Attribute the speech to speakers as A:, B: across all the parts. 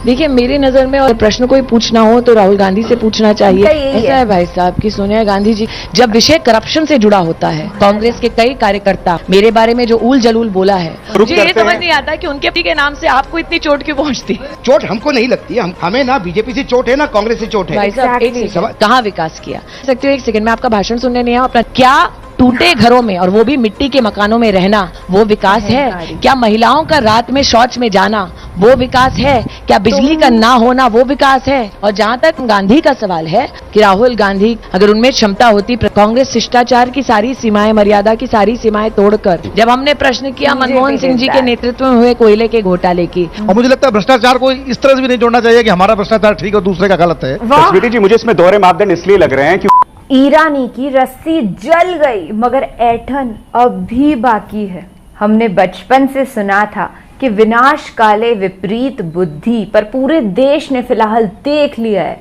A: देखिए मेरी नजर में और प्रश्न कोई पूछना हो तो राहुल गांधी से पूछना चाहिए। ऐसा है भाई साहब कि सोनिया गांधी जी जब विषय करप्शन से जुड़ा होता है, कांग्रेस के कई कार्यकर्ता मेरे बारे में जो उल जलूल बोला है, मुझे ये समझ नहीं आता कि उनके पति के नाम से आपको इतनी चोट क्यों पहुंचती है।
B: चोट हमको नहीं लगती है, हमें ना बीजेपी से चोट है ना कांग्रेस से चोट है।
A: भाई साहब कहाँ विकास किया सकते हो? एक सेकंड में आपका भाषण सुनने नहीं आया। अपना क्या टूटे घरों में और वो भी मिट्टी के मकानों में रहना वो विकास है? क्या महिलाओं का रात में शौच में जाना वो विकास है? क्या बिजली का ना होना वो विकास है? और जहां तक गांधी का सवाल है कि राहुल गांधी अगर उनमें क्षमता होती, कांग्रेस शिष्टाचार की सारी सीमाएं, मर्यादा की सारी सीमाएं तोड़कर, जब हमने प्रश्न किया मनमोहन सिंह जी के नेतृत्व में हुए कोईले के घोटाले की,
C: और मुझे लगता है भ्रष्टाचार को इस तरह से भी नहीं जोड़ना चाहिए कि हमारा भ्रष्टाचार ठीक और दूसरे का गलत है।
D: स्मृति जी, मुझे इसमें दोहरे मापदंड इसलिए लग रहे हैं कि
E: ईरानी की रस्सी जल गई मगर ऐठन अब भी बाकी है। हमने बचपन से सुना था कि विनाश काले विपरीत बुद्धि, पर पूरे देश ने फिलहाल देख लिया है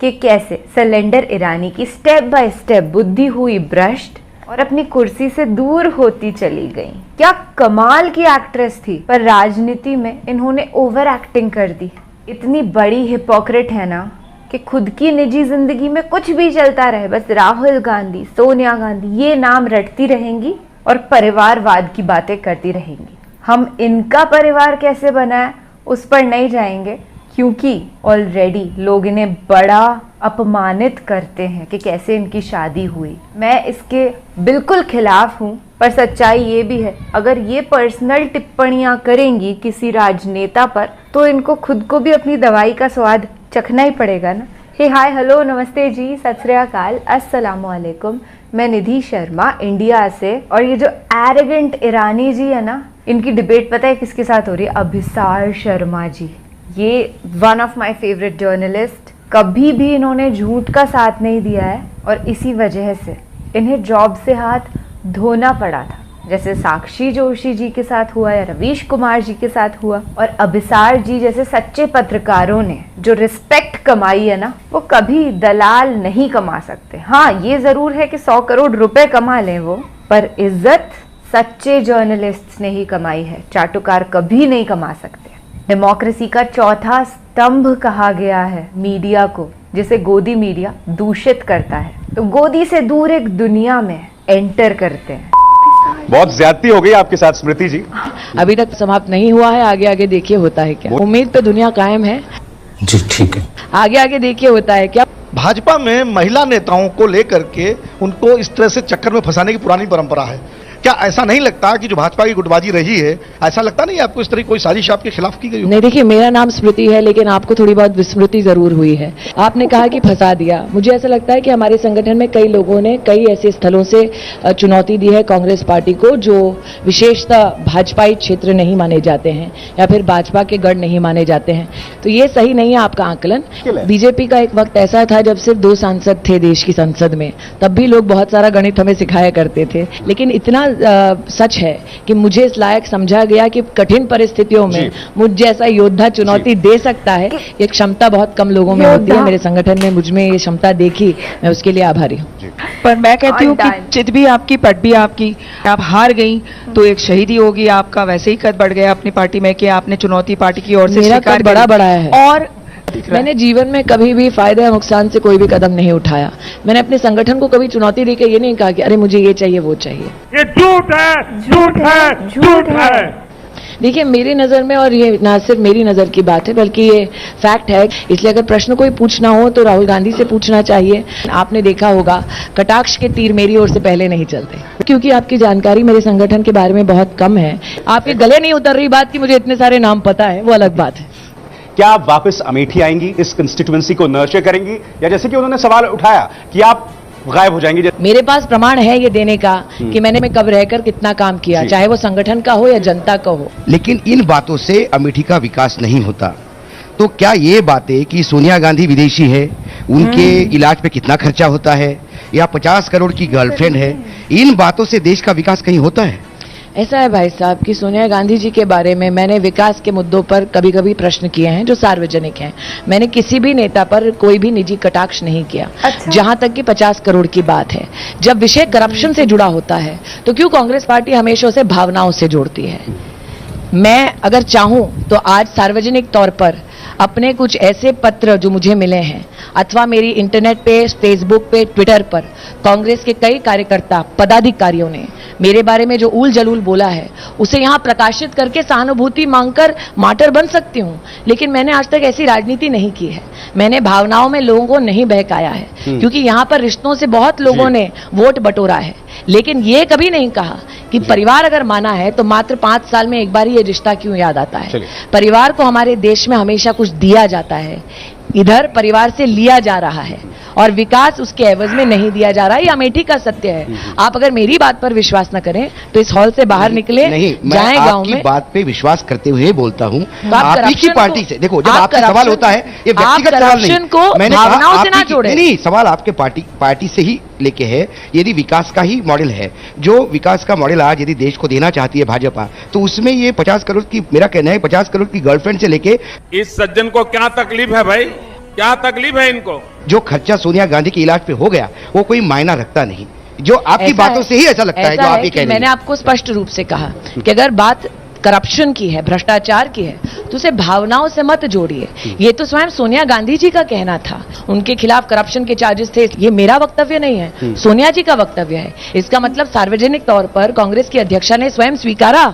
E: कि कैसे सिलेंडर ईरानी की स्टेप बाय स्टेप बुद्धि हुई भ्रष्ट और अपनी कुर्सी से दूर होती चली गई। क्या कमाल की एक्ट्रेस थी, पर राजनीति में इन्होंने ओवर एक्टिंग कर दी। इतनी बड़ी हिपोक्रेट है ना कि खुद की निजी जिंदगी में कुछ भी चलता रहे, बस राहुल गांधी, सोनिया गांधी ये नाम रटती रहेंगी और परिवारवाद की बातें करती रहेंगी। हम इनका परिवार कैसे बना है उस पर नहीं जाएंगे, क्योंकि ऑलरेडी लोग इन्हें बड़ा अपमानित करते हैं कि कैसे इनकी शादी हुई। मैं इसके बिल्कुल खिलाफ हूँ, पर सच्चाई ये भी है अगर ये पर्सनल टिप्पणियां करेंगी किसी राजनेता पर तो इनको खुद को भी अपनी दवाई का स्वाद चखना ही पड़ेगा ना। हे हाय हेलो नमस्ते जी, सत श्री अकाल, अस्सलामु अलैकुम। मैं निधि शर्मा इंडिया से। और ये जो एरोगेंट ईरानी जी है ना, इनकी डिबेट पता है किसके साथ हो रही है? अभिसार शर्मा जी। ये one of my favourite journalist. कभी भी इन्होंने झूठ का साथ नहीं दिया है और इसी वजह से इन्हें जॉब से हाथ धोना पड़ा था, जैसे साक्षी जोशी जी के साथ हुआ या रवीश कुमार जी के साथ हुआ। और अभिसार जी जैसे सच्चे पत्रकारों ने जो रिस्पेक्ट कमाई है ना, वो कभी दलाल नहीं कमा सकते। हाँ, ये जरूर है कि 100 करोड़ रुपए कमा लें वो, पर इज्जत सच्चे जर्नलिस्ट ने ही कमाई है, चाटुकार कभी नहीं कमा सकते। डेमोक्रेसी का चौथा स्तंभ कहा गया है मीडिया को, जिसे गोदी मीडिया दूषित करता है। तो गोदी से दूर एक दुनिया में एंटर करते हैं।
D: बहुत ज्यादती हो गई आपके साथ स्मृति जी।
A: अभी तक समाप्त नहीं हुआ है, आगे आगे देखिए होता है क्या। उम्मीद पे दुनिया कायम है
C: जी, ठीक है।
A: आगे आगे देखिए होता है क्या।
C: भाजपा में महिला नेताओं को लेकर के उनको इस तरह से चक्कर में फंसाने की पुरानी परंपरा है। क्या ऐसा नहीं लगता कि जो भाजपा की गुटबाजी रही है, ऐसा लगता नहीं आपको इस तरह कोई साजिश आपके खिलाफ की गई हो?
A: नहीं, देखिए मेरा नाम स्मृति है, लेकिन आपको थोड़ी बहुत विस्मृति जरूर हुई है। आपने कहा कि फंसा दिया। मुझे ऐसा लगता है कि हमारे संगठन में कई लोगों ने कई ऐसे स्थलों से चुनौती दी है कांग्रेस पार्टी को, जो विशेषतः भाजपाई क्षेत्र नहीं माने जाते हैं या फिर भाजपा के गढ़ नहीं माने जाते हैं। तो ये सही नहीं है आपका आकलन। बीजेपी का एक वक्त ऐसा था जब सिर्फ 2 सांसद थे देश की संसद में, तब भी लोग बहुत सारा गणित हमें सिखाया करते थे। लेकिन इतना सच है कि मुझे इस लायक समझा गया कि कठिन परिस्थितियों में मुझ जैसा योद्धा चुनौती दे सकता है। ये क्षमता बहुत कम लोगों में होती है। मेरे संगठन में मुझ में ये क्षमता देखी, मैं उसके लिए आभारी हूँ।
F: पर मैं कहती हूँ कि चित भी आपकी, पट भी आपकी। आप हार गई तो एक शहीदी होगी आपका। वैसे ही कद बढ़ गया अपनी पार्टी में कि आपने चुनौती पार्टी की ओर से स्वीकार
A: बड़ा बड़ा है।
F: और
A: मैंने जीवन में कभी भी फायदे या नुकसान से कोई भी कदम नहीं उठाया। मैंने अपने संगठन को कभी चुनौती दी के ये नहीं कहा कि अरे मुझे ये चाहिए वो चाहिए।
G: ये झूठ है, झूठ है, झूठ है।
A: देखिए मेरी नजर में, और ये ना सिर्फ मेरी नजर की बात है बल्कि ये फैक्ट है, इसलिए अगर प्रश्न कोई पूछना हो तो राहुल गांधी से पूछना चाहिए। आपने देखा होगा कटाक्ष के तीर मेरी ओर से पहले नहीं चलते, क्योंकि आपकी जानकारी मेरे संगठन के बारे में बहुत कम है। आपके गले नहीं उतर रही बात कि मुझे इतने सारे नाम पता है, वो अलग बात है।
D: क्या आप वापस अमेठी आएंगी, इस कंस्टिट्यूएंसी को नर्चर करेंगी, या जैसे कि उन्होंने सवाल उठाया कि आप गायब हो जाएंगी?
A: मेरे पास प्रमाण है ये देने का कि मैंने कब रहकर कितना काम किया, चाहे वो संगठन का हो या जनता का हो।
B: लेकिन इन बातों से अमेठी का विकास नहीं होता। तो क्या ये बातें कि सोनिया गांधी विदेशी है, उनके इलाज पे कितना खर्चा होता है, या 50 करोड़ की गर्लफ्रेंड है, इन बातों से देश का विकास कहीं होता है?
A: ऐसा है भाई साहब कि सोनिया गांधी जी के बारे में मैंने विकास के मुद्दों पर कभी कभी प्रश्न किए हैं जो सार्वजनिक हैं। मैंने किसी भी नेता पर कोई भी निजी कटाक्ष नहीं किया। अच्छा। जहां तक कि 50 करोड़ की बात है, जब विषय करप्शन से जुड़ा होता है तो क्यों कांग्रेस पार्टी हमेशा उसे भावनाओं से जोड़ती है? मैं अगर चाहूं तो आज सार्वजनिक तौर पर अपने कुछ ऐसे पत्र जो मुझे मिले हैं अथवा मेरी इंटरनेट पे, फेसबुक पे, ट्विटर पर कांग्रेस के कई कार्यकर्ता, पदाधिकारियों ने मेरे बारे में जो ऊल जलूल बोला है उसे यहां प्रकाशित करके सहानुभूति मांगकर मार्टर बन सकती हूं, लेकिन मैंने आज तक ऐसी राजनीति नहीं की है। मैंने भावनाओं में लोगों को नहीं बहकाया है, क्योंकि यहां पर रिश्तों से बहुत लोगों ने वोट बटोरा है, लेकिन ये कभी नहीं कहा कि परिवार अगर माना है तो मात्र 5 साल में एक बार ये रिश्ता क्यों याद आता है। परिवार को हमारे देश में हमेशा कुछ दिया जाता है, इधर परिवार से लिया जा रहा है और विकास उसके एवज में नहीं दिया जा रहा है। ये अमेठी का सत्य है। आप अगर मेरी बात पर विश्वास न करें तो इस हॉल से बाहर निकले, जाएं गांव में।
B: बात पे विश्वास करते हुए बोलता हूं,
A: तो
B: आप ही की पार्टी से देखो, जब आपका सवाल होता है ये व्यक्तिगत सवाल नहीं,
A: को
B: मैंने
A: भावनाओं से ना
B: कहा
A: जोड़े।
B: नहीं, सवाल आपके पार्टी से ही लेके है। यदि विकास का ही मॉडल है, जो विकास का मॉडल आज यदि देश को देना चाहती है भाजपा, तो उसमें ये 50 करोड़ की, मेरा कहना है 50 करोड़ की गर्लफ्रेंड से लेके,
G: इस सज्जन को क्या तकलीफ है भाई, क्या तकलीफ है इनको?
B: जो खर्चा सोनिया गांधी के इलाज पे हो गया वो कोई मायना रखता नहीं। जो आपकी बातों से ही ऐसा लगता है जो आप ये कह रहे हैं।
A: मैंने आपको स्पष्ट रूप से कहा कि अगर बात करप्शन की है, भ्रष्टाचार की है, तो उसे भावनाओं से मत जोड़िए। ये तो स्वयं सोनिया गांधी जी का कहना था, उनके खिलाफ करप्शन के चार्जेस थे। ये मेरा वक्तव्य नहीं है, सोनिया जी का वक्तव्य है। इसका मतलब सार्वजनिक तौर पर कांग्रेस की अध्यक्षा ने स्वयं स्वीकारा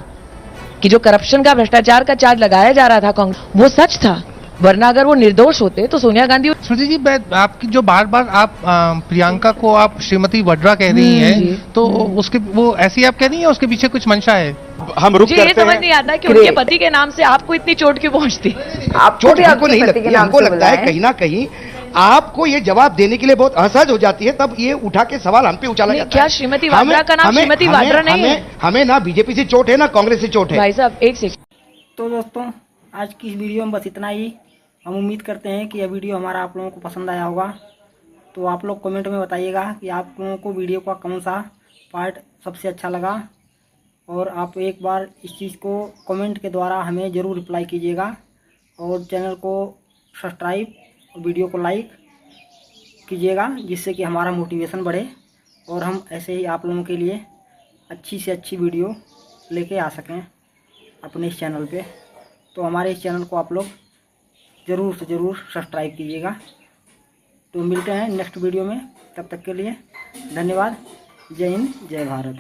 A: कि जो करप्शन का, भ्रष्टाचार का चार्ज लगाया जा रहा था कांग्रेस, वो सच था, वरना अगर वो निर्दोष होते तो सोनिया गांधी।
H: स्मृति जी, आपकी जो बार बार आप प्रियंका को आप श्रीमती वड्रा कह रही हैं, तो उसके वो ऐसी आप कह रही हैं, उसके पीछे कुछ मंशा है?
D: हम रुक करते हैं।
A: ये समझ नहीं आता कि उनके पति के नाम से आपको इतनी चोट क्यों पहुंचती?
B: आप चोट हमको नहीं लगती, हमको लगता है कहीं ना कहीं आपको ये जवाब देने के लिए बहुत असहज हो जाती है, तब ये उठा के सवाल हम पे उछाला जाता है।
A: क्या श्रीमती वाड्रा का नाम श्रीमती वाड्रा नहीं है?
B: हमें ना बीजेपी से चोट है ना कांग्रेस से चोट है।
A: भाई साहब एक सेकंड।
I: तो दोस्तों, आज की इस वीडियो में बस इतना ही। हम उम्मीद करते हैं कि यह वीडियो हमारा आप लोगों को पसंद आया होगा। तो आप लोग कमेंट में बताइएगा कि आप लोगों को वीडियो का कौन सा पार्ट सबसे अच्छा लगा, और आप एक बार इस चीज़ को कमेंट के द्वारा हमें ज़रूर रिप्लाई कीजिएगा, और चैनल को सब्सक्राइब और वीडियो को लाइक कीजिएगा, जिससे कि हमारा मोटिवेशन बढ़े और हम ऐसे ही आप लोगों के लिए अच्छी से अच्छी वीडियो लेके आ सकें अपने इस चैनल पे। तो हमारे इस चैनल को आप लोग ज़रूर से ज़रूर सब्सक्राइब कीजिएगा। तो मिलते हैं नेक्स्ट वीडियो में, तब तक के लिए धन्यवाद। जय हिंद, जय भारत।